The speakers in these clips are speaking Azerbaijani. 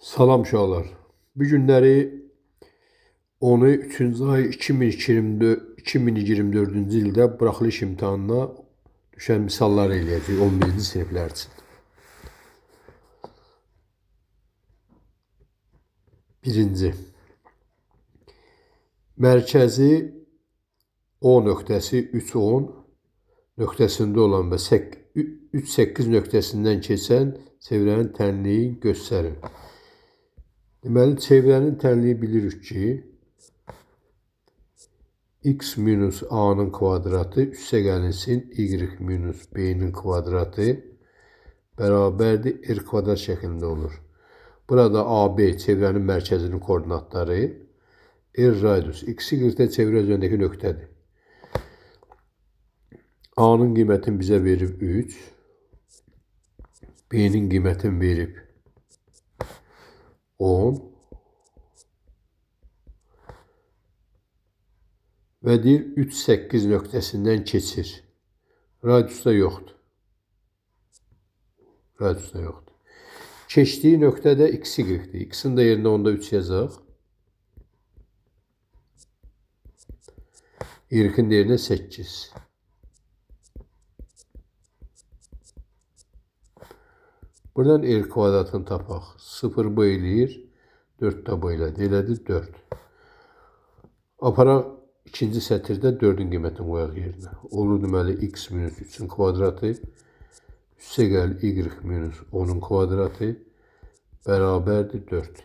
Salam uşaqlar. Bu günləri 13-cü ay 2024-cü ildə buraxılış imtahanına düşən misallar eləyəcəyik 11-ci siniflər üçün. Birinci. Mərkəzi O nöqtəsi 3-10 nöqtəsində olan və 3-8 nöqtəsindən keçən çevrənin tənliyi göstərin. Deməli, çevrənin tənliyi bilirik ki, x minus a-nın kvadratı üstə gəlinsin y minus b-nin kvadratı bərabərdir r kvadrat şəklində olur. Burada AB çevrənin mərkəzinin koordinatları, r radius x, y-də çevrə üzərindəki nöqtədir. A-nın qiymətini bizə verib 3, B-nin qiymətini verib 10 və deyir 3-8 nöqtəsindən keçir. Radiusda yoxdur. Keçdiyi nöqtədə x, y-dir. X-in də yerinə onda 3 yazaq. Y-in də yerinə 8. Buradan r kvadratını tapaq. 0 bu eləyir, 4 də bu elədir. Elədir 4. Aparaq ikinci sətirdə 4-ün qiymətini qoyaq yerinə. Olur deməli x minus 3-ün kvadratı üstə gəlir y minus 10-un kvadratı bərabərdir 4.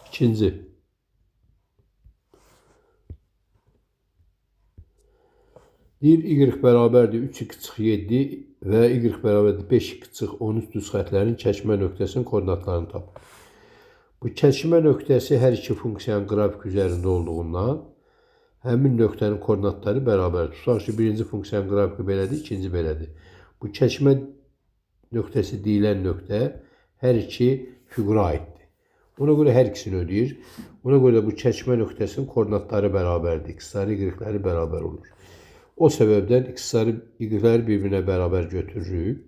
İkinci. Deyir y bərabərdir 3x-7 və y bərabərdir 5x-13 düz xətlərin kəsmə nöqtəsinin koordinatlarını tap. Bu kəsmə nöqtəsi hər iki funksiyanın qrafik üzərində olduğundan həmin nöqtənin koordinatları bərabərdir. Tutaq ki, birinci funksiyanın qrafiki belədir, ikinci belədir. Bu kəsmə nöqtəsi deyilən nöqtə hər iki fiqura aiddir. Ona görə hər ikisini ödəyir. Ona görə bu kəsmə nöqtəsinin koordinatları bərabərdir. X-ləri, y-ləri bərabər olur. O səbəbdən x-ləri, y-ləri bir-birinə bərabər götürürük.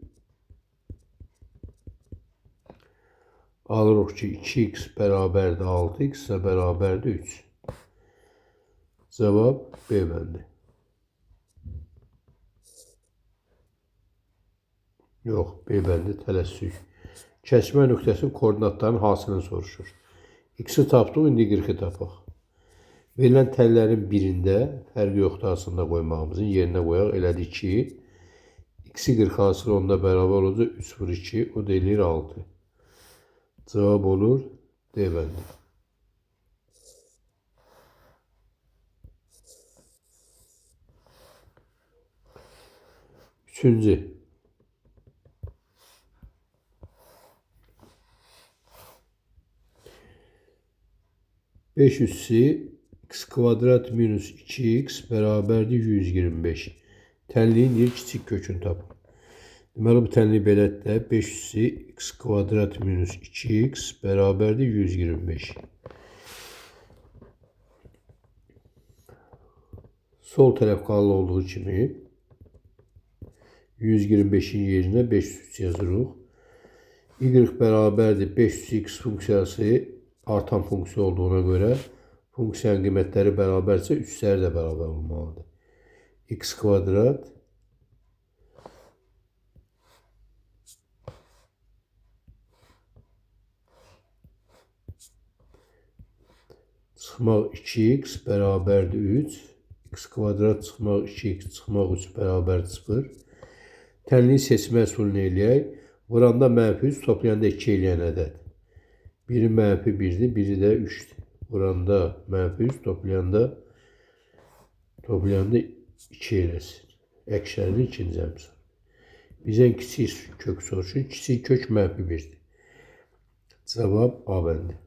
Alırıq ki, 2x bərabərdir 6, x bərabərdir 3. Cavab B bəndi. Yox, B bəndi tələssük. Kəsmə nöqtəsinin koordinatlarının hasilini soruşur. X-i tapdıq, indi y-i tapaq. Verilən təllərin birində fərqi yoxdur arasında qoymağımızın yerinə qoyaq. Elədik ki, x-i 40 hasılı onda bərabər olacaq 3 vur 2, o da eləyir 6. Cavab olur D bəndi. Üçüncü. Beş üssü x kvadrat minus 2x bərabərdir 125. Tənliyin deyir kiçik kökünü tapın. Deməli, bu tənliyi belədir də 5 üssü x kvadrat minus 2x bərabərdir 125. Sol tərəf qalı olduğu kimi 125'in yerinə 503 yazırıq. Y bərabərdir 500x funksiyası artan funksiya olduğuna görə funksiyanın qiymətləri bərabərsə üstləri də bərabər olmalıdır. X kvadrat çıxmaq 2x bərabərdir 3. X kvadrat çıxmaq 2x çıxmaq 3 bərabərdir 0. Tənliyi seçmə üsulunu eləyək. Vuranda mənfi 3, toplayanda 2 eləyən ədəd. Biri mənfi 1'dir, biri də 3'dür. Vuranda mənfi 3, toplayanda 2 eləsin. Əksərinin ikinci əmsal. Bizdən kiçik kök soruşur. Kiçik kök mənfi 1'dir. Cavab A bəndi.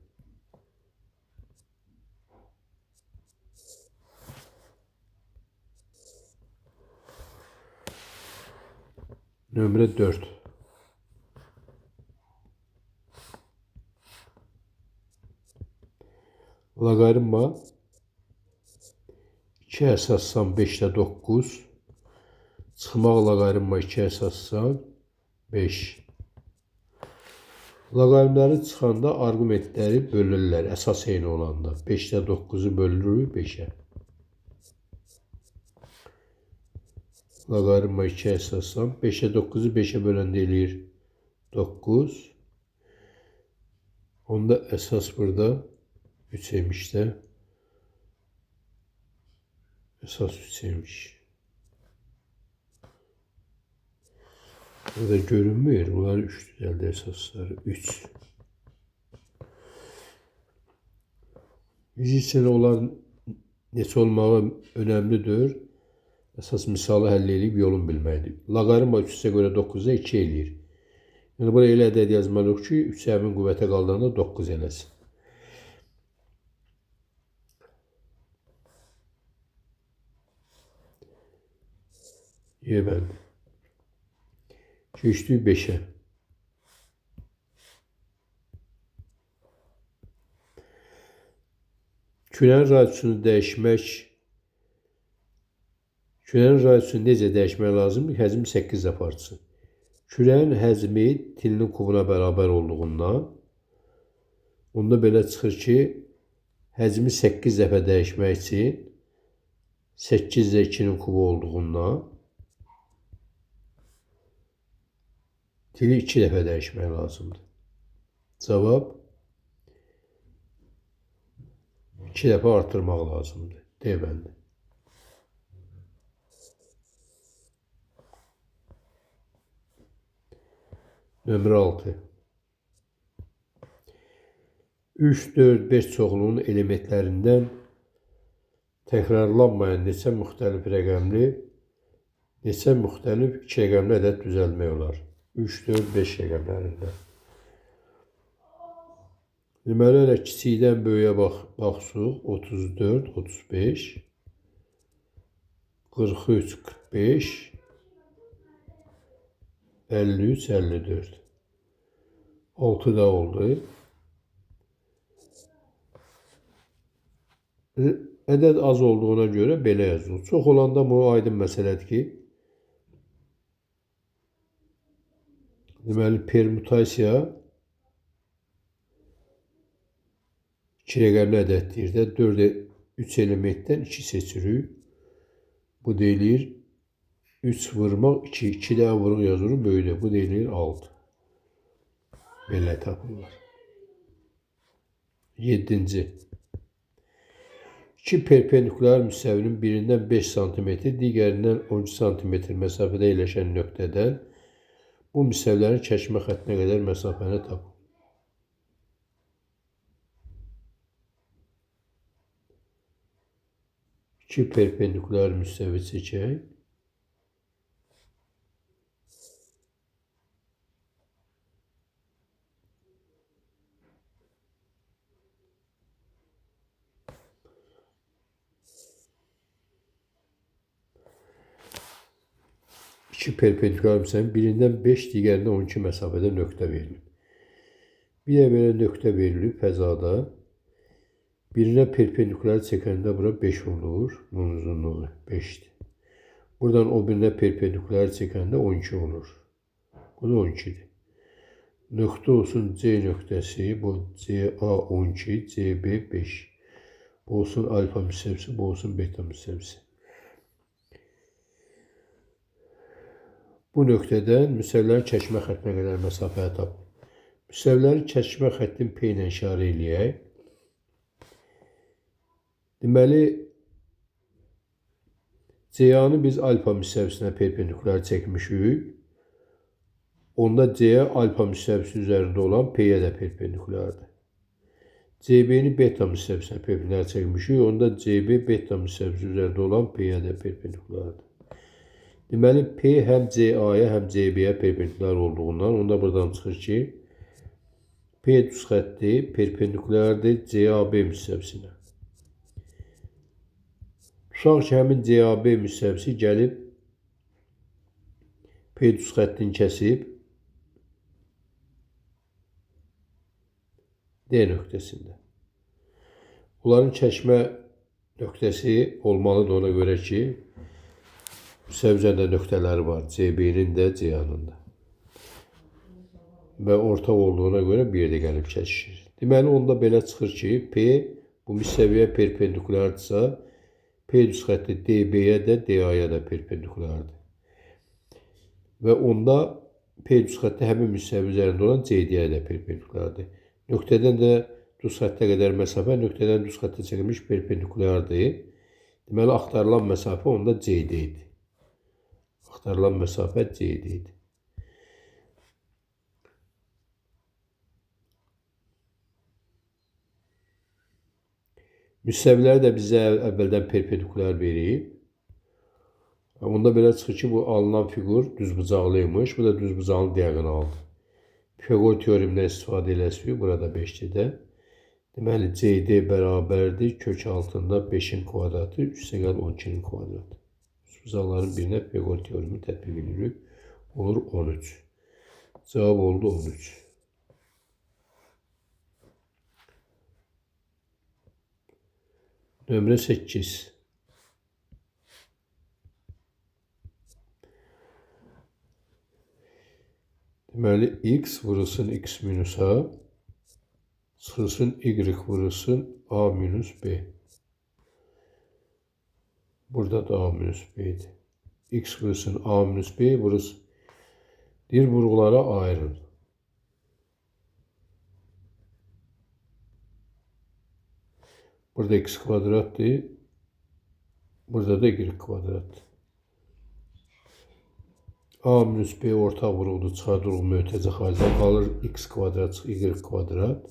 Nömrə 4. Loqaritma 2 əsassan 5'də 9. Çıxmaq loqaritma 2 əsassan 5. Loqaritmləri çıxanda arqumentləri bölürlər əsas eyni olanda. 5-də 9-u bölürük 5-ə. Loqaritma 2 əsasdan 5-ə 9-u 5-ə böləndə eləyir 9. Onda əsas burada 3 imiş də. Əsas 3 imiş. Burada görünmür. Bunlar 3'tür elde esasları. 3. Biz için olan neçə olmağı önemlidir. Əsas misalı həll edib yolun bilməkdir. Loqaritma 3-ə görə 9-a 2 eləyir. Yəni buraya elə ədəd yazmalıyıq ki, 3 həmin qüvvətə qaldığında 9 eləsin. Yeməli. 2 5'e. Külənin radiusunu dəyişmək. Külənin radiusunu necə dəyişmək lazımdır? Həcmi 8 dəfə artsın. Külənin həcmi tilinin kubuna bərabər olduğundan onda belə çıxır ki, həcmi 8 dəfə dəyişmək üçün 8 də 2'nin kubu olduğundan tili 2 dəfə dəyişmək lazımdır. Cavab 2 dəfə artırmaq lazımdır. D bəndi. Nömrə 6. 3, 4, 5 çoxluğunun elementlərindən təkrarlanmayan neçə müxtəlif rəqəmli, neçə müxtəlif 2 rəqəmli ədəd düzəlmək olar. 3, 4, 5 rəqəmlərindən. Deməli, elə kiçikdən böyüyə baxsıq. 34, 35, 43, 45, 53, 54. 6 da oldu. Ədəd az olduğuna görə belə yazılır. Çox olanda bu aydın məsələdir ki, deməli, permutasiya 2 rəqəmli ədəddir də 3 elementdən 2 seçirik. Bu deyilir 3 vurmaq 2, 2 də vuruq yazırıq böyüdə. Bu deyilir 6. Belə tapırlar. 7. 2 perpendikular müstəvinin birindən 5 cm, digərindən 12 cm məsafədə yerləşən nöqtədən bu müstəvilərin kəşmə xəttinə qədər məsafəni tapın. İki perpendikular müstəvi çəkək. İki perpendikular müstəvinin birindən 5, digərindən 12 məsafədə nöqtə verilib. Bir də belə nöqtə verilib fəzada. Birinə perpendikular çəkəndə bura 5 olur. Bunun uzunluğu 5'dir. Buradan o birinə perpendikular çəkəndə 12 olur. Bu da 12'dir. Nöqtə olsun C nöqtəsi. Bu CA 12, CB 5. Bu olsun alfa müstəvisi, bu olsun beta müstəvisi. Bu nöqtədən müstəvilərin kəşmə xəttinə qədər məsafəni tapın. Müstəvilərin kəşmə xəttini P ilə işarə eləyək. Deməli, CA-nı biz alfa müstəvisinə perpendikular çəkmişik. Onda C alfa müstəvisi üzərində olan P-yə də perpendikulardır. CB-ni beta müstəvisinə perpendikular çəkmişik. Onda CB beta müstəvisi üzərində olan P-yə də perpendikulardır. Deməli, P həm CA-ya, həm CB-yə perpendikular olduğundan, onda buradan çıxır ki, P düz xətti perpendikulardır CAB müstəvisinə. Tutaq ki, həmin CAB müstəvisi gəlib P düz xəttini kəsib D nöqtəsində. Bunların kəşmə nöqtəsi olmalıdır ona görə ki, müstəvi üzərində nöqtələri var. CB-nin də, CA-nın da. və ortaq olduğuna görə bir yerdə gəlib kəsişir. Deməli, onda belə çıxır ki, P bu müstəviyə perpendikulyardırsa, P düz xətti DB-yə də, DA-ya da perpendikulyardır. Və onda P düz xətti həmin müstəvi üzərində olan CD-yə də perpendikulyardır. Nöqtədən də düz xəttə qədər məsafə nöqtədən düz xəttə çəkilmiş perpendikulyardır. Deməli, axtarılan məsafə onda CD idi. Axtarılan məsafə CD idi. Müstəviləri də bizə əvvəldən perpendikulyar verib. Onda belə çıxır ki, bu alınan fiqur düzbucaqlıymış. Bu da düzbucağın diaqonaldır. Pifaqor teoremindən istifadə eləsək, burada 5-də. Deməli, CD bərabərdir kök altında 5-in kvadratı, üstəgəl 12-nin kvadratı. Düzbucaqların birinə Pifaqor teoremi tətbiq edirik. Olur 13. Cavab oldu 13. Nömrə 8. Deməli, x vurulsun x minus a, çıxılsın y vurulsun a minus b. Burada da a minus b idi. X vurulsun a minus b vurulsun. Deyir, vurğulara ayırın. Burada x kvadratdır. Burada da y kvadratdır. A minus b ortaq vuruldu, çıxardılıq mötəzə xaricə qalır x kvadrat, y kvadrat.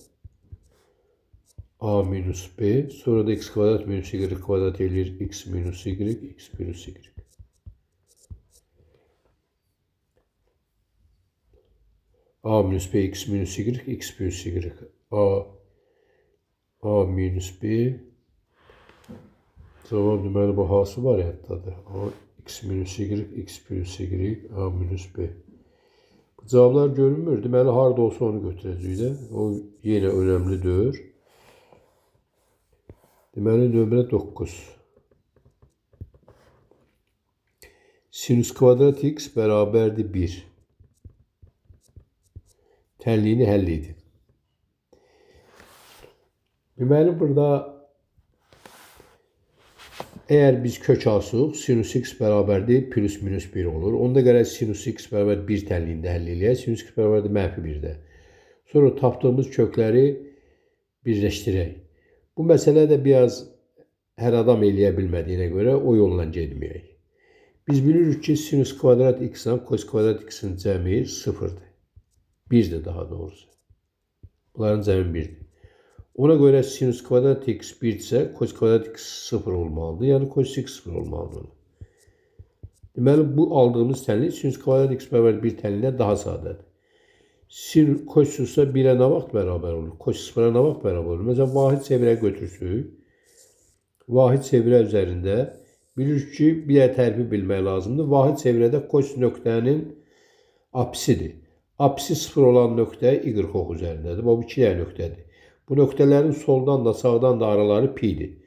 A minus b, sonra da x kvadrat minus y kvadrat eləyir x minus y, x minus y. A minus b, x minus y, x minus y. A minus b. Cavab deməli bu hansı variantdadır? X minus y, x plus y, a minus b. Bu cavablar görünmür. Deməli, harada olsa onu götürəcəyik də. O yenə önəmlidir. Deməli, nömrə 9. Sinüs kvadrat x bərabərdir 1. Tənliyini həll edin. Deməli, burada eğer biz kök alsaq, sinüs x bərabərdir plus minus 1 olur. Onda gərək sinüs x bərabər 1 tənliyində həll eləyək. Sinüs x bərabərdir mənfi 1-də. Sonra tapdığımız kökləri birləşdirək. Bu məsələ də biraz hər adam eləyə bilmədiyinə görə o yolla getməyək. Biz bilirik ki, sinüs kvadrat x-lə kos kvadrat x-in cəmi 0-dır. 1-dir daha doğrusu. Bunların cəmi 1-dir. Ona göre sinüs kvadrat x 1 ise kos kvadrat x 0 olmalıdır. Yani kos x 0 olmalıdır. Deməli, bu aldığımız tənlik sinüs kvadrat x bərabər 1 tənliyə daha sadədir. Kosinüsə 1'ə nə vaxt bərabər olur? Kos 0'a nə vaxt bərabər olur? Məsələn, vahid çevrə götürsək, vahid çevrə üzərində bilirik ki, bir də tərifi bilmək lazımdır. Vahid çevrədə kos nöqtənin apsisidir. Apsisi 0 olan nöqtə y ox üzərindədir. Bu 2 dənə nöqtədir. Bu nöqtələrin soldan da sağdan da araları pi'dir.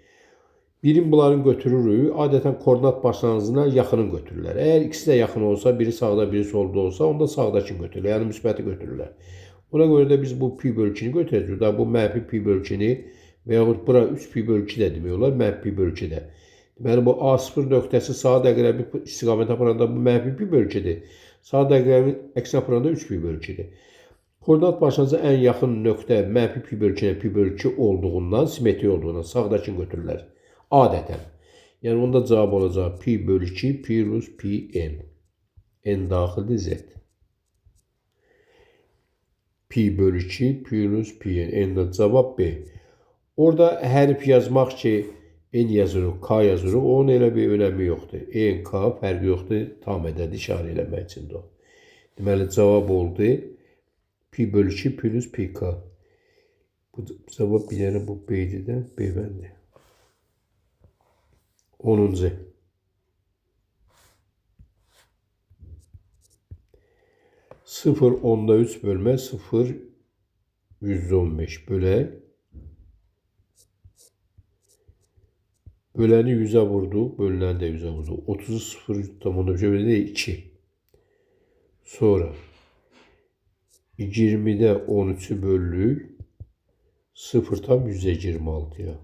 Birim bunların götürürük. Adətən koordinat başlanğıcına yaxının götürürlər. Eğer ikisi de yakın olsa, biri sağda, biri solda olsa, onda sağdakini götürürlər. Yəni müsbəti götürürlər. Ona göre de biz bu pi bölü 2'ni götürəcəyik. Da bu mənfi pi bölü 2'ni və yaxud bura 3 pi bölü 2 də demək olar, mənfi pi bölü 2 də. Deməli, bu A0 nöqtəsi saat əqrəbi istiqamət aparanda bu mənfi pi bölü 2'dir. Saat əqrəbi əks aparanda 3 pi bölü 2'dir. Koordinat başlanğıcı ən yaxın nöqtə mənfi pi bölü 2'nə pi bölü 2 olduğundan, simetri olduğundan sağdakini götürürlər. Adətən. Yəni onda cavab olacaq pi bölü 2 plus pi n. N daxildir z. Pi bölü 2 plus pi n. N də cavab B. Orada hərf yazmaq ki n yazırıq, k yazırıq. Onun elə bir önəmi yoxdur. N, k fərqi yoxdur. Tam ədədi işarə eləmək üçündür o. Deməli cavab oldu pi bölü 2 plus pi k. Bu cavab bir dənə bu B-dir də B bəndi. 10. 0 onda 3 bölmə 0 115 bölək. Böləni 100'ə vurduq, bölünəni də 100'ə vurduq. 30'u 0 tam onda bir şey 2. Sonra 20'de 13'ü bölürük 0,126'ya.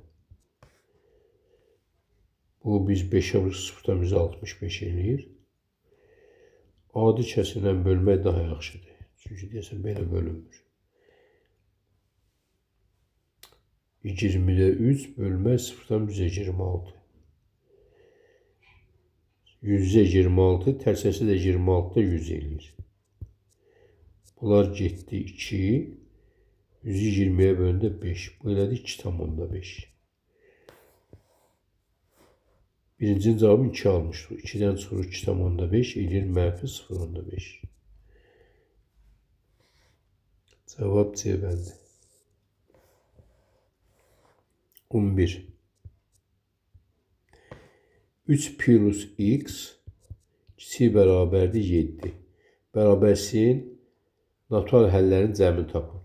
Bu biz 5'e vurur 0,165 eləyir. Adi kəsilən bölmək daha yaxşıdır. Çünki deyəsən belə bölünmür. 20'de 3 bölmək 0,126. 126 tərsəsi də 26'da 100 eləyir. Bunlar getdi 2. 100'ü 20'ye bölündə 5. Bu elədi 2,5. Birincinin cavabı 2 almışdır. 2'dən çıxır 2,5 eləyir mənfi 0,5. Cavab C bəndi. 11. 3 plus x kiçik bərabərdir 7. Bərabərsin natural həllərin cəmini tapın.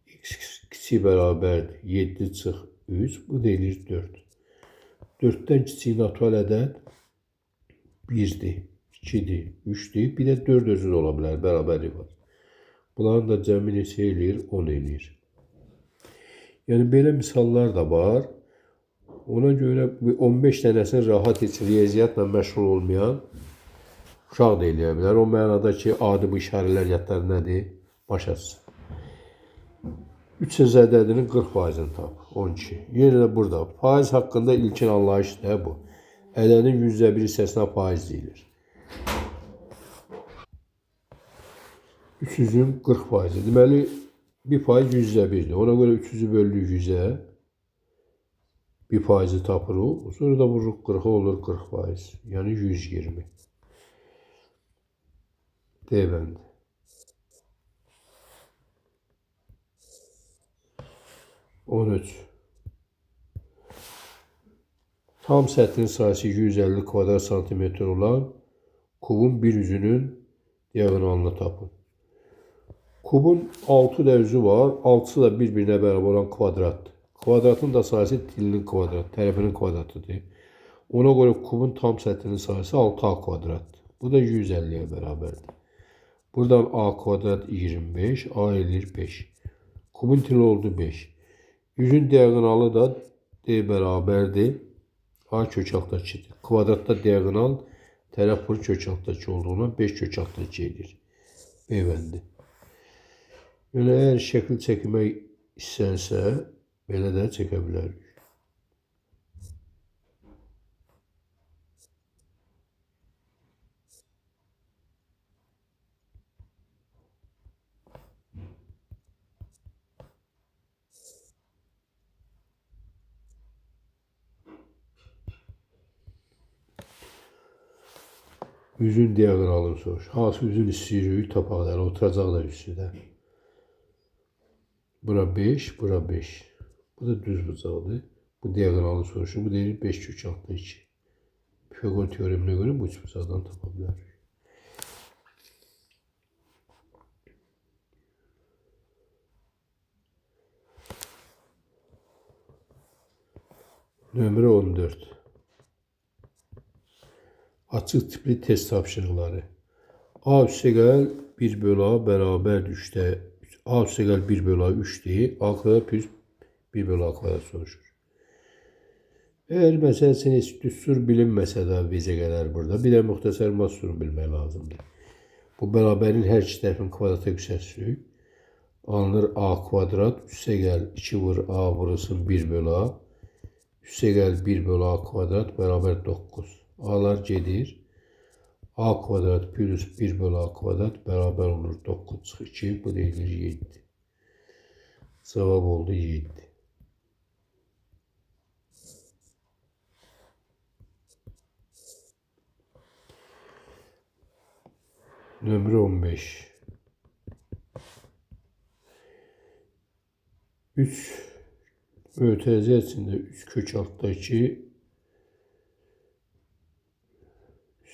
X kiçik bərabərdir 7 çıx 3. Bu da eləyir 4. 4'dən kiçik natural ədəd 1'dir, 2'dir, 3'dir. Bir də 4 özü də ola bilər, bərabərlik var. Bunların da cəmi neçə eləyir? 10 eləyir. Yəni belə misallar da var. Ona görə 15 dənəsini rahat heç riyaziyyatla məşğul olmayan uşaq da eləyə bilər. O mənada ki, adi bu işarələr yadlar nədir? Başa düşsün. 300 ədədinin 40%'ni tap. 12. Yenə də burada. Faiz haqqında ilkin anlayışdır bu. Ədədin %1 hissəsinə faiz deyilir. 300'ün 40%. Deməli, bir faiz %1'dir. Ona görə 300'ü bölürük 100'ə. Bir faizi tapırıq. Sonra da vururuq 40'a olur 40%. Yəni 120. D bəndi. 13. Tam səthin sayısı 150 kvadrat santimetr olan kubun bir üzünün diagonalını tapın. Kubun 6 da üzü var. 6'sı da bir-birinə bərabər olan kvadratdır. Kvadratın da sayısı tilinin kvadratı, tərəfinin kvadratıdır. Ona görə kubun tam səthinin sayısı 6a kvadratdır. Bu da 150'ye bərabərdir. Buradan a kvadrat 25, a eləyir 5. Kubun tili oldu 5. Yüzün diagonalı da D bərabərdir. A kök altda 2'dir. Kvadratda diagonal tərəf vur kök altda 2 olduğundan 5 kök altda 2 edir. B bəndi. Yəni əgər şəkil çəkmək istənsə, belə də çəkə bilərik. Üzün diagonalını soruş. Hansı üzün istəyirik tapaq da, oturacaq da üstüdə. Bura 5, bura 5. Bu da düz bucaqdır. Bu diagonalını soruşur. Bu deyir 5 kök altda 2. Pifagor teoreminə görə bu üç bucaqdan tapa bilərik. Nömrə 14. Açıq tipli test tapşırıqları. A üstəgəl 1 bölü A bərabər 3'də. A üstəgəl 1 bölü A 3'dir. A kvadrat plus 1 bölü A kvadrat soruşur. Eğer məsəl üçün heç düstur bilinməsə də bizə gələr burada. Bir də müxtəsər masturunu bilmək lazımdır. Bu bərabərin hər iki tərəfin kvadrata yüksəltdik. Alınır A kvadrat üstəgəl 2 vur A vurulsun 1 bölü A. Üstəgəl 1 bölü A kvadrat bərabər 9. A'lar gedir. A kvadrat plus 1 bölü A kvadrat bərabər olur 9 çıx 2. Bu deyilir 7. Cavab oldu 7. Nömrə 15. 3 mötərizə içində 3 kök altda 2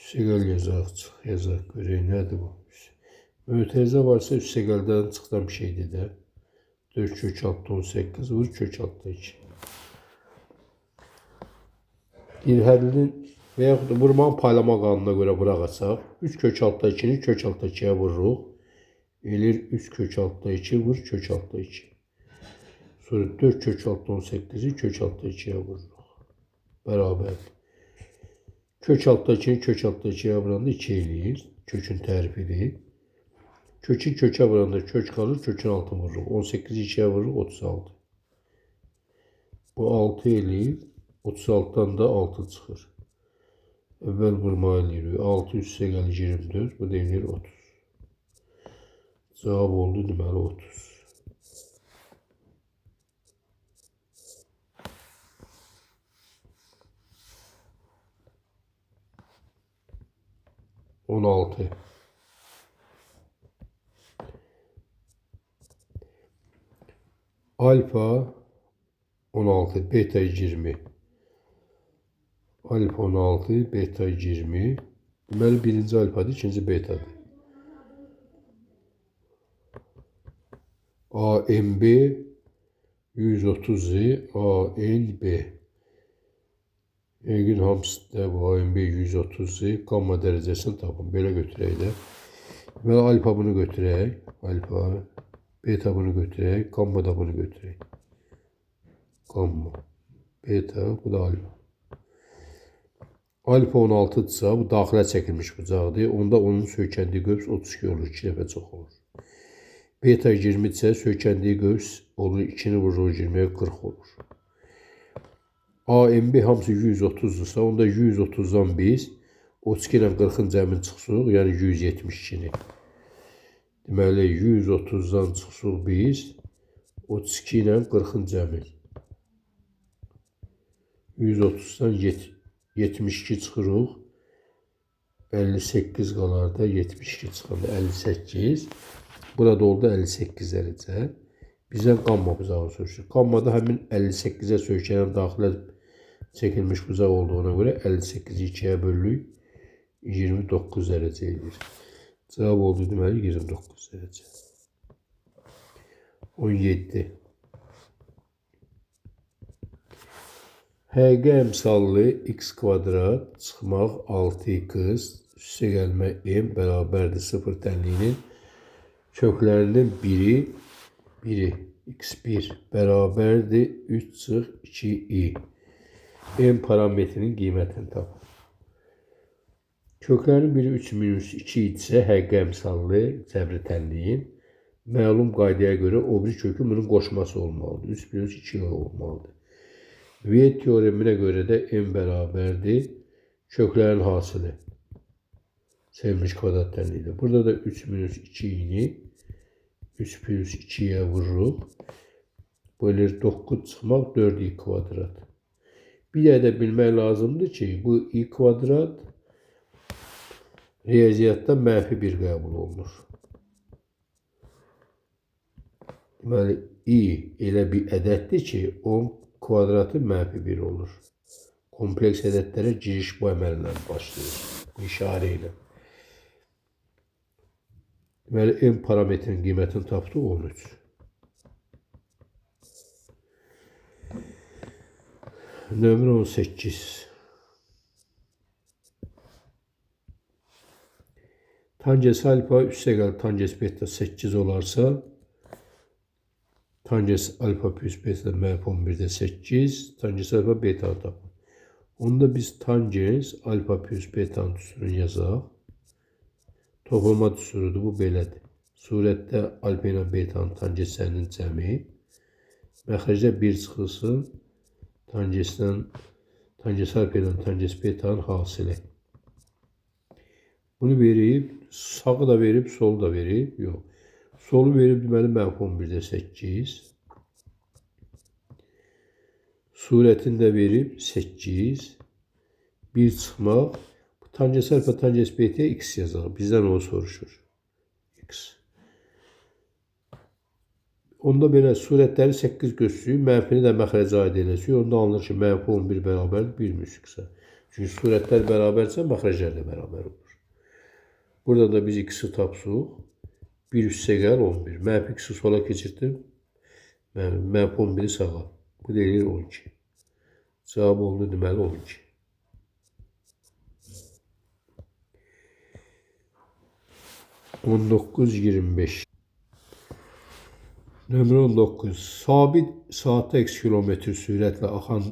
üstəgəl yazaq, çıx yazaq, görək nədir bu? Mötərizə varsa üstəgəldən çıxdan bir şeydir də. 4 kök altda 18 vur kök altda 2. İrhədinin və yaxud da vurmanın paylama qanununa görə bura qaçaq. 3 kök altda 2'ni kök altda 2'yə vururuq. Elir 3 kök altda 2 vur kök altda 2. Sonra 4 kök altda 18'i kök altda 2'ye vururuq. Bərabərdir. Kök altda 2'ni kök altda 2'ye vuranda 2 eləyir. Kökün tərifidir. Kökü kökə vuranda kök qalır, kökün altına vururuq. 18'i 2'ye vururuq, 36. Bu 6 eləyir. 36'dan da 6 çıxır. Əvvəl vurma eləyirik. 6 üstə gəlir 24. Bu da eləyir 30. Cavab oldu deməli 30. On altı. Alfa 16, beta 20. Alfa 16, beta 20. Deməli birinci alfadır, ikinci betadır. AMB 130 ANB. Yəqin hamısı da bu AMB 130 qamma dərəcəsini tapın. Belə götürək də. Deməli alfa bunu götürək. Alfa, beta bunu götürək. Qamma da bunu götürək. Qamma, beta, bu da alfa. Alfa 16'dırsa, bu daxilə çəkilmiş bucaqdır. Onda onun söykəndiyi qövs 32 olur, 2 dəfə çox olur. Beta 20'dirsə, söykəndiyi qövs olur, 2'ni vurur 20'ye 40 olur. AMB hamısı 130'dursa, onda 130'dan biz 32 ilə 40'ın cəmini çıxsıq, yəni 172'ni. Deməli, 130'dan çıxsıq biz 32 ilə 40'ın cəmini. 130'dan 72 çıxırıq. 58 qalar da 72 çıxanda 58. Burada oldu 58 dərəcə. Bizdən qamma bucağı soruşur. Qammada həmin 58'ə söykənən daxilə çəkilmiş bucaq olduğuna görə 58'i 2'yə bölürük. 29 dərəcə edir. Cavab oldu deməli 29 dərəcə. 17. HG əmsallı x kvadrat çıxmaq 6x üstə gəlmə m bərabərdir 0 tənliyinin köklərinin biri x1 bərabərdir 3 çıx 2i. M parametrinin qiymətini tapın. Köklərin biri 3 minus 2 idisə həqiqi əmsallı cəbri tənliyin məlum qaydaya görə o bir kökün bunun qoşması olmalıdır. 3 minus 2 olmalıdır. V teoreminə görə də m bərabərdir köklərin hasılı. Çevrilmiş kvadrat tənliyidir. Burada da 3 minus 2'ni 3 plus 2'ye vururuq. Böyle 9 çıxmaq 4i kvadrat. Bir də bilmək lazımdır ki, bu i kvadrat riyaziyyatda mənfi 1 qəbul olunur. Deməli, i elə bir ədəddir ki, onun kvadratı mənfi 1 olur. Kompleks ədədlərə giriş bu əməllə başlayır. Bu işarə ilə. Deməli, m parametrinin qiymətini tapdıq 13. Nömrə 18. Tangens alfa üstə gəl tangens beta 8 olarsa, tangens alfa plus beta mənfi 11'də 8, tangens alfa beta tapın. Onda biz tangens alfa plus beta'nın düsturunu yazaq. Toplama düsturudur, bu belədir. Surətdə alfa ilə beta'nın tangenslərinin cəmi. Məxrəcdə 1 çıxılsın, tangens alfa ilə tangens beta'nın hasili. Bunu verib, sağı da verib, solu da verib. Yox. Solu verib deməli mənfi 11'də 8. Surətində verib 8. 1 çıxmaq. Tangens alfa, tangens beta'ya x yazalım. Bizdən onu soruşur. X. Onda belə surətləri 8 göstərib, mənfini də məxrəcə aid eləsək, onda anılır ki, mənfi 11 bərabər 1-x. Çünki surətlər bərabərsə, məxrəclər də bərabər olur. Burada da biz x'i tapsıq. 1 üstə gəl 11. Mənfi x'i sola keçirdim. Mənfi 11'i sağa. Bu da eləyir 12. Cavab oldu deməli 12. 19-25. Nömrə 19. Sabit saatda x kilometr sürətlə axan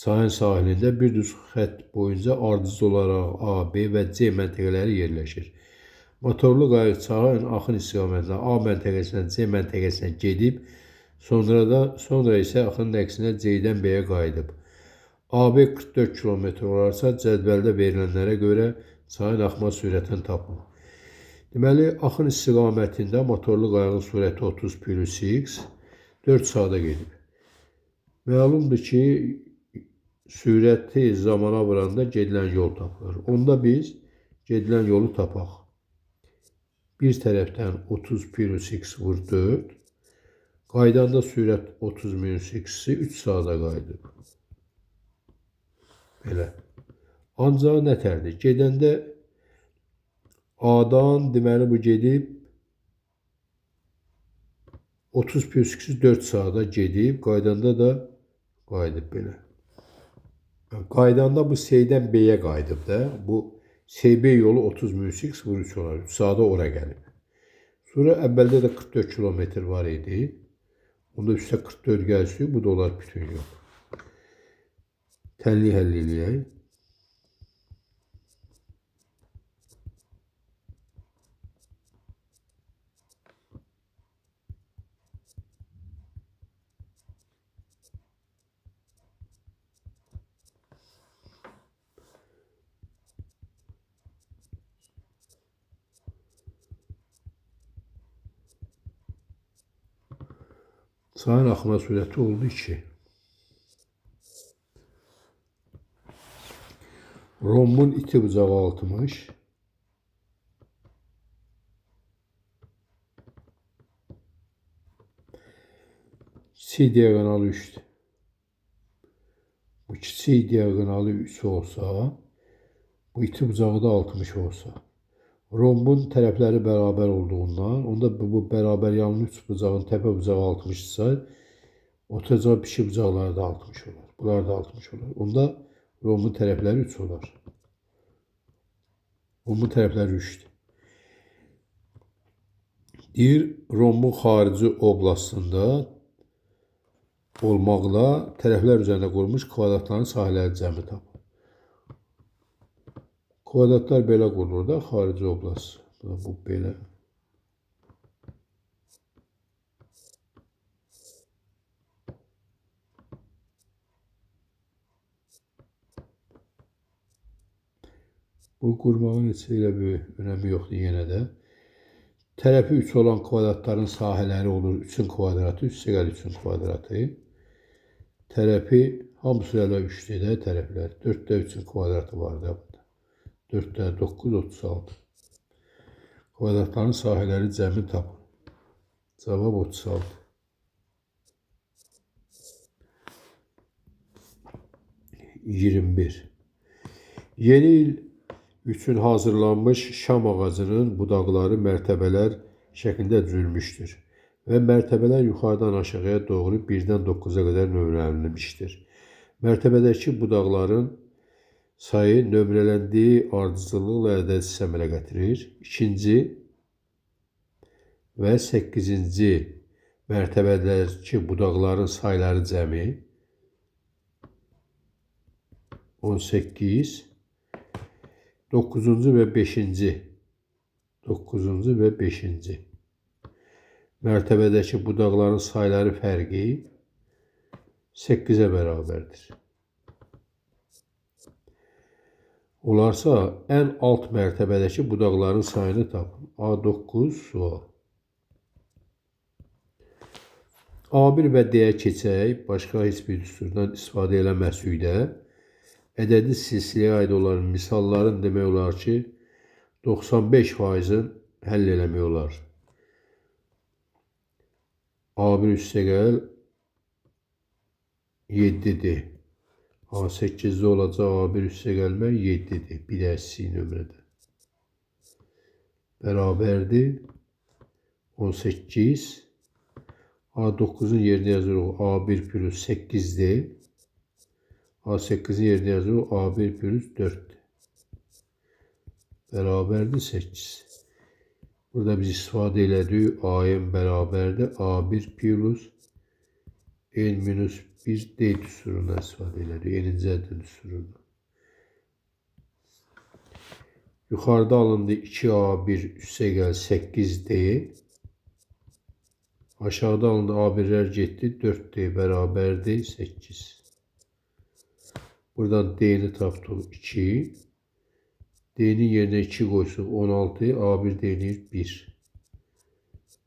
çayın sahilində bir düz xətt boyunca ardıcıl olaraq A, B və C məntəqələri yerləşir. Motorlu qayıq çayın axın istiqamətində A məntəqəsindən C məntəqəsinə gedib, sonra isə axının əksinə C-dən B-yə qayıdıb. AB 44 km olarsa, cədvəldə verilənlərə görə çayın axma sürətini tapın. Deməli, axın istiqamətində motorlu qayığın sürəti 30 plus x 4 saata gedib. Məlumdur ki, sürəti zamana vuranda gedilən yol tapılır. Onda biz gedilən yolu tapaq. Bir tərəfdən 30 plus x vur 4. Qaydanda sürət 30 minus x-i 3 saata qayıdıb. Belə. Ancaq nətərdir? Gedəndə A'dan deməli bu gedib 30 plus x 4 saata gedib, qaydanda da qayıdıb belə. Qaydanda bu C-dən B-yə qayıdıb da. Bu C-B yolu 30 minus x vur 3 olar. 3 saata ora gəlib. Sonra əvvəldə də 44 kilometr var idi. Onda üstə 44 gəlsin, bu da olar bütün yol. Tənli həll eləyək. Çayın axma sürəti oldu 2. Rombun iti bucağı 60. C diagonalı 3'tür. Bu kiçik diagonalı 3 olsa, bu iti bucağı da 60 olsa. Rombun tərəfləri bərabər olduğundan, onda bu bərabər yanlı 3 bucağın təpə bucağı 60-dırsa, ortaca pişi bucaqları da 60 olar. Bunlar da 60 olar. Onda rombun tərəfləri 3 olar. Rombun tərəfləri 3'dür. Deyir, rombun xarici oblastında olmaqla tərəflər üzərində qurulmuş kvadratların sahələri cəmi tapın. Kvadratlar belə qurulur da, xarici oblast. Bu belə. Bu qurmağın heç elə bir önəmi yoxdur yenə də. Tərəfi 3 olan kvadratların sahələri olur 3'ün kvadratı, 3 gəl 3'ün kvadratı. Tərəfi hamısı elə 3'dür də tərəflər. 4'də 3'ün kvadratı var da. 4'də 9, 36. Kvadratların sahələri cəmi tapın. Cavab 36. Yeni il üçün hazırlanmış şam ağacının budaqları mərtəbələr şəklində düzülmüşdür və mərtəbələr yuxarıdan aşağıya doğru 1-dən 9-a qədər nömrələnmişdir. Mərtəbədəki budaqların sayı nömrələndiyi ardıcıllıqla ədədsiz əmələ gətirir. 2-ci və 8-ci mərtəbədəki budaqların sayları cəmi 18, 9-cu və 5-ci mərtəbədəki budaqların sayları fərqi 8-ə bərabərdir. Olarsa, ən alt mərtəbədəki budaqların sayını tapın. A9 sual. A1 və D-yə keçək, başqa heç bir düsturdan istifadə eləməsəkdə, ədədi silsiləyə aid olan misalların demək olar ki, 95%-in həll eləmək olar. A1 üstəgəl 7'dir. A8'də olacaq A1 üstəgəlmə 7'dir. Bir də əksik nömrədə. Bərabərdir 18. A9'un yerinə yazırıq A1 plus 8'dir. A8'in yerinə yazırıq A1 plus 4'dir. Bərabərdir 8. Burada biz istifadə elədik. AM bərabərdir. A1 plus N minus 1 D düsturundan istifadə elədik. N-ci ədəd düsturundan. Yuxarıda alındı 2A1 üstə gəl 8D. Aşağıda alındı A1'ler getdi 4D bərabərdir 8. Buradan D'ni tapdıq 2. D'nin yerinə 2 qoysuq 16. A1 denir 1.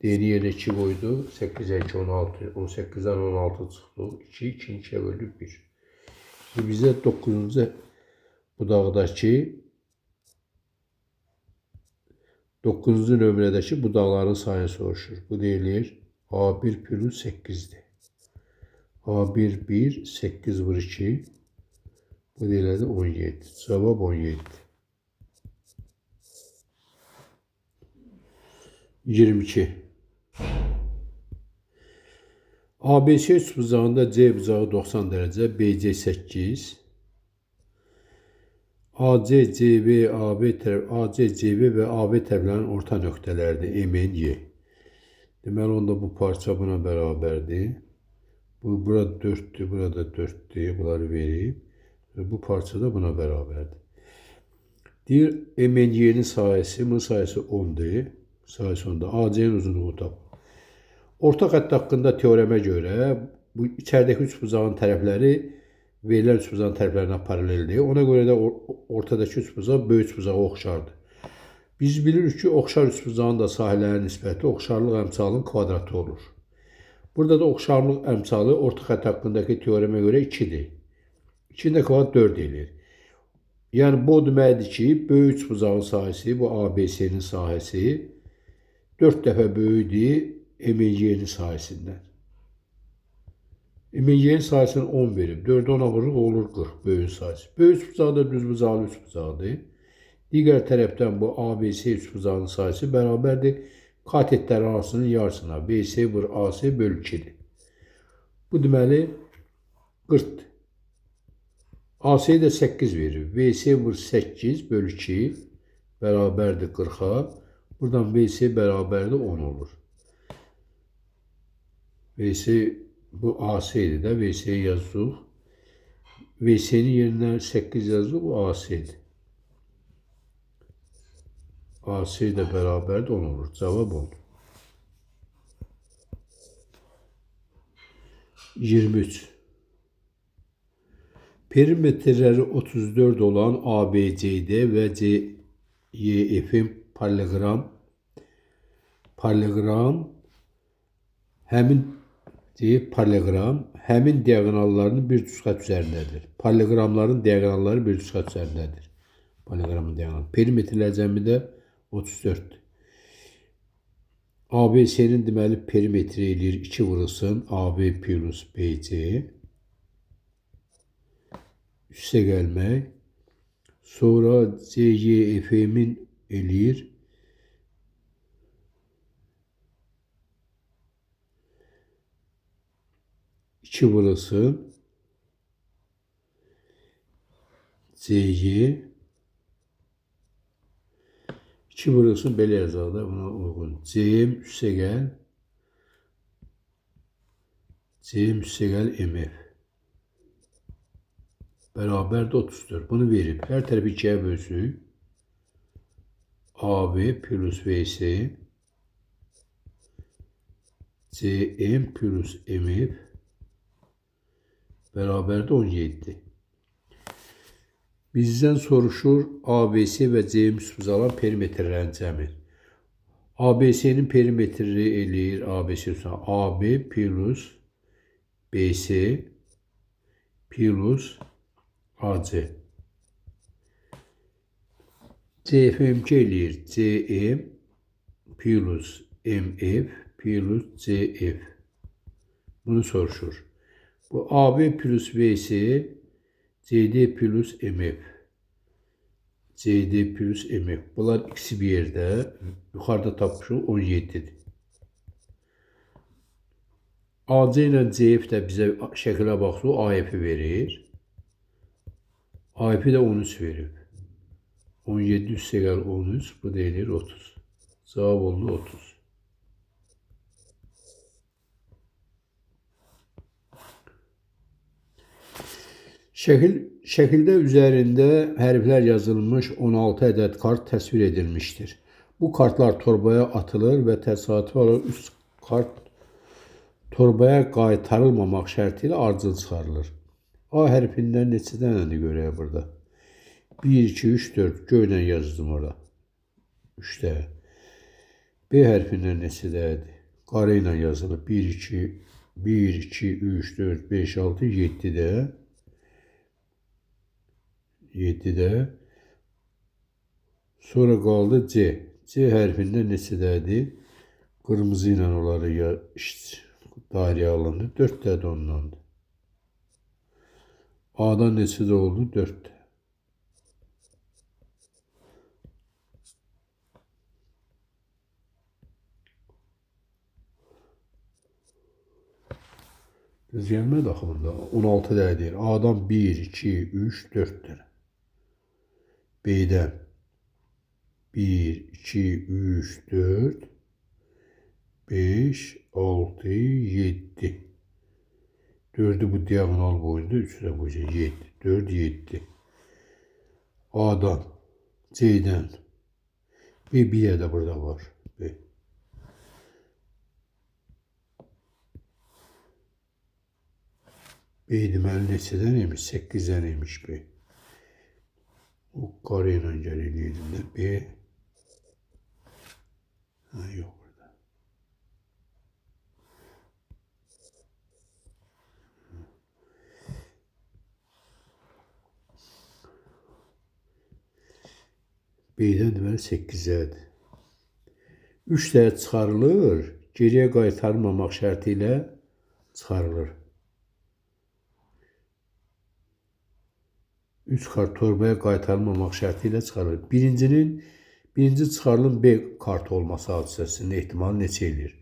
D'nin yerinə 2 qoyduq. 8'e 2 16. 18'den 16 çıxdıq. 2 2'ye bölüb 1. Şimdi bizə 9-cu budaqdakı 9-cu nömrədəki budaqların sayını soruşur. Bu deyilir A1 plus 8'dir. A1 1 8 vur 2. Bu deyildi 17. Cavab 17. 22. ABC üçbucağında C bucağı 90 dərəcə, BC 8. AC, CB, AC, CB və AB tərəflərinin orta nöqtələrdir. MN, Y. Deməli, onda bu parça buna bərabərdir. Burada 4'dür, burada 4'dür. Bunları verib. Bu parça da buna bərabərdir. Deyir, MN, Y'nin sayısı, bunun sayısı 10'dur. Sayısı 10'da. AC'nin uzunluğu tap. Orta xətt haqqında teoremə görə bu içəridəki üçbucağın tərəfləri verilən üçbucağın tərəflərinə paraleldir. Ona görə də ortadakı üçbucaq böyük üçbucağa oxşardır. Biz bilirik ki, oxşar üçbucağın da sahələrinin nisbəti oxşarlıq əmsalının kvadratı olur. Burada da oxşarlıq əmsalı orta xətt haqqındakı teoremə görə 2'dir. 2'nin də kvadrat 4 edir. Yəni bu deməkdir ki, böyük üçbucağın sahəsi, bu ABC'nin sahəsi 4 dəfə böyükdür MC'nin sayəsindən. MC'nin sayəsini 10 verib. 4'ü 10'a vururuq, olur 40 böyük sayısı. Böyük üçbucaq da düzbucaqlı üçbucaqdır. Digər tərəfdən bu ABC üçbucağının sayısı bərabərdir katetlər arasının yarısına. BC vur AC bölü 2'dir. Bu deməli 40'dır. AC'yi də 8 verir. BC vur 8 bölü 2 bərabərdir 40'a. Buradan BC bərabərdir 10 olur. VC bu AC'dir də. VC'yi yazıq. VC'nin yerinə 8 yazıq. Bu AC'dir. AC də bərabərdir 10 olur. Cavab 10. 23. Perimetrləri 34 olan ABCD və CEF'in parallelogram həmin diagonallarının bir düz xətt üzərindədir. Parallelogramların diagonalları bir düz xətt üzərindədir. Parallelogramın diagonalı. Perimetrlər cəmi də 34'dür. ABC'nin deməli perimetri eləyir 2 vurulsun AB plus BC. Üstə gəlmək. Sonra CEF'min eləyir 2 vurulsun CY 2 vurulsun belə yazaq da buna uyğun. CM üstə gəl MF bərabərdir 34. Bunu verib. Hər tərəfi 2'yə bölsük. AB plus VC CM plus MF bərabərdir 17. Bizdən soruşur ABC və CM üçbucaqların perimetrlərini cəmi. ABC'nin perimetri eləyir AB plus BC plus AC. CFMC eləyir CM plus MF plus CF. Bunu soruşur. Bu AB plus BC CD plus MF. CD plus MF. Bunlar ikisi bir yerde. Yukarıda tapmışıq 17'dir. AC ilə CF də bizə şəkilə baxsaq AF-i verir. AF-i də 13 verib. 17 üstə gəl 13. Bu deyilir 30. Cevap oldu 30. Şəkildə üzərində hərflər yazılmış 16 ədəd kart təsvir edilmişdir. Bu kartlar torbaya atılır və təsadüfi olaraq üst kart torbaya qaytarılmamaq şərti ilə ardıcıl çıxarılır. A hərfindən neçə dənədir görək burada? 1, 2, 3, 4 göylə yazdım orada. 3 dənə. B hərfindən neçə dənədir? Qara ilə yazılıb. 1, 2, 3, 4, 5, 6, 7 də. 7 də. Sonra qaldı C. C hərfindən neçə dənədir? Qırmızı ilə onları dairəyə alındı. 4 dənə ondandır. A'dan neçə də oldu? 4 də. Düz gəlmədi axı bunda. 16 dənə deyir. A'dan 1, 2, 3, 4 dənə. B'dən 1, 2, 3, 4, 5, 6, 7. 4'ü bu diagonal boyunda, 3'ü de boyunca 7. 4, 7. A'dan, C'den. B'ye de burada var. B. B deməli neçədən imiş? 8'den imiş B. O qarayla gəlirdi. B. Ha, yok burada. B'den deməli 8'dədir. 3 dənə çıxarılır, geriyə qaytarılmamaq şərti ilə çıxarılır. 3 kart torbaya qaytarılmamaq şərti ilə çıxarılır. Birinci çıxarılın B kartı olması hadisəsinin ehtimalı neçə eləyir?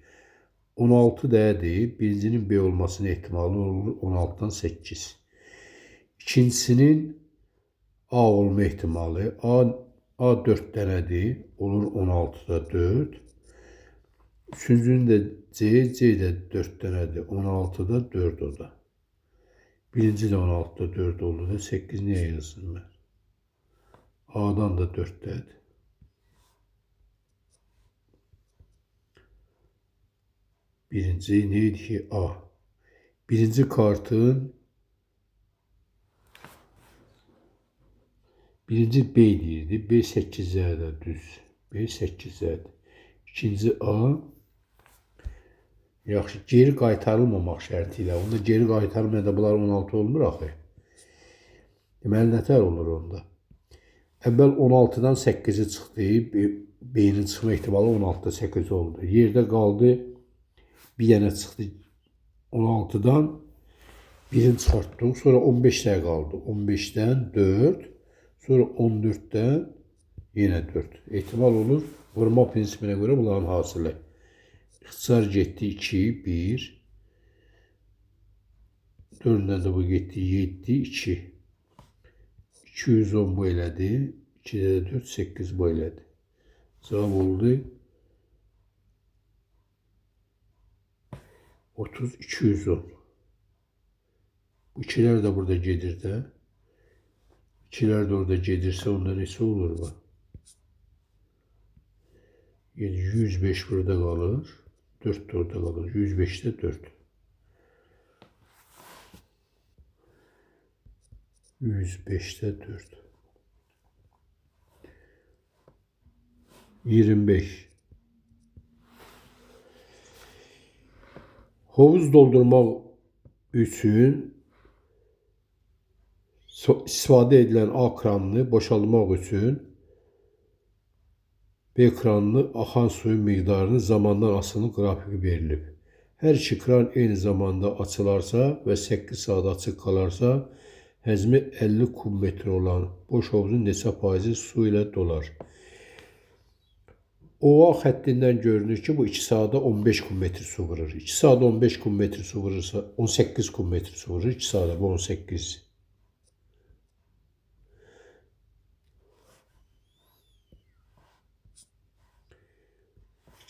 16 dəyədir. Birincinin B olmasının ehtimalı olur 16'dan 8. İkincisinin A olma ehtimalı. A 4 dənədir. Olur 16'da 4. Üçüncünün də C də 4 dənədir. 16'da 4 o da. Birinci də 16'da 4 oldu da 8 niyə yazsın ben? A'dan da 4 dədir. Birinci neydi ki? A. Birinci kartın birinci B deyirdi. B 8'də düz. B 8'dədir. İkinci A. Yaxşı, geri qaytarılmamaq şərti ilə. Onda geri qaytarılmayanda bunlar 16 olmur axı. Deməli, nətər olur onda? Əvvəl 16'dan 8'i çıxdı. B'nin çıxma ehtimalı 16'da 8 oldu. Yerdə qaldı. Bir dənə çıxdı 16'dan. Birini çıxartdıq. Sonra 15 dənə qaldı. 15'dən 4. Sonra 14'dən yenə 4. Ehtimal olur. Vurma prinsipinə görə bunların hasılı. İxtisar getdi 2, 1. 4'dən də bu getdi 7, 2. 210 bu elədi. 2'də də 4, 8 bu elədi. Cavab oldu 30, 210. Bu ikiler de burada gedir də. İkiler de orada gedirsə onda neçə olur bu? 105 burada qalır. 4 de orada qalır. 105'də 4. 105'də 4. 25. Hovuz doldurmaq üçün istifadə edilən A kranını boşaltmaq üçün B kranını axan suyun miqdarını zamandan asılı qrafiki verilib. Hər iki kran eyni zamanda açılarsa və 8 saat açıq qalarsa, həzmi 50 kubmetre olan boş hovuzun neçə faizi su ilə dolar? OA xəttindən görünür ki, bu 2 saata 15 kubmetre su vurur. 2 saat 15 kubmetre su vurursa 18 kubmetre su vurur. 2 saata bu 18.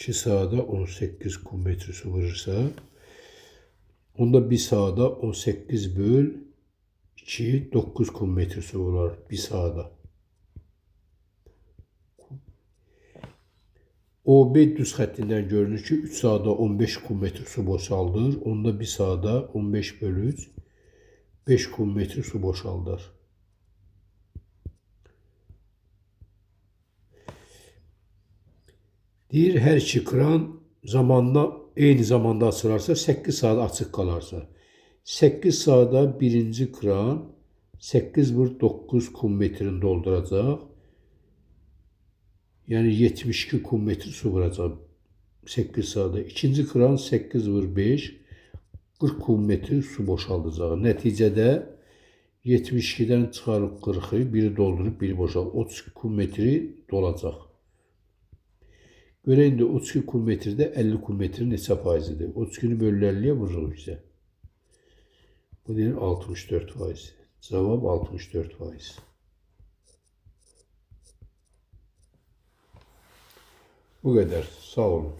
2 sahada 18 kub metr su vurursa, onda bir sahada 18 böl 2 9 kub metr su vurar bir sahada. OB düz xəttindən görünür ki, 3 sahada 15 kub metr su boşaldır. Onda bir sahada 15 bölü 3 5 kub metr su boşaldır. Deyir, hər iki kran eyni zamanda açılarsa 8 saat açıq qalarsa. 8 saata birinci kran 8 vur 9 kub metrini dolduracaq. Yəni 72 kub metr su vuracaq 8 saata. İkinci kran 8 vur 5 40 kub metr su boşaldacaq. Nəticədə 72-dən çıxarıb 40'ı biri doldurub biri boşaldıb 32 kub metri dolacaq. Görə indi 32 kub metrdə 50 kub metrin neçə faizidir? 32'ni bölü 50'ye vururuq bizə. Bu deyir 64%. Cavab 64%. Bu qədər. Sağ olun.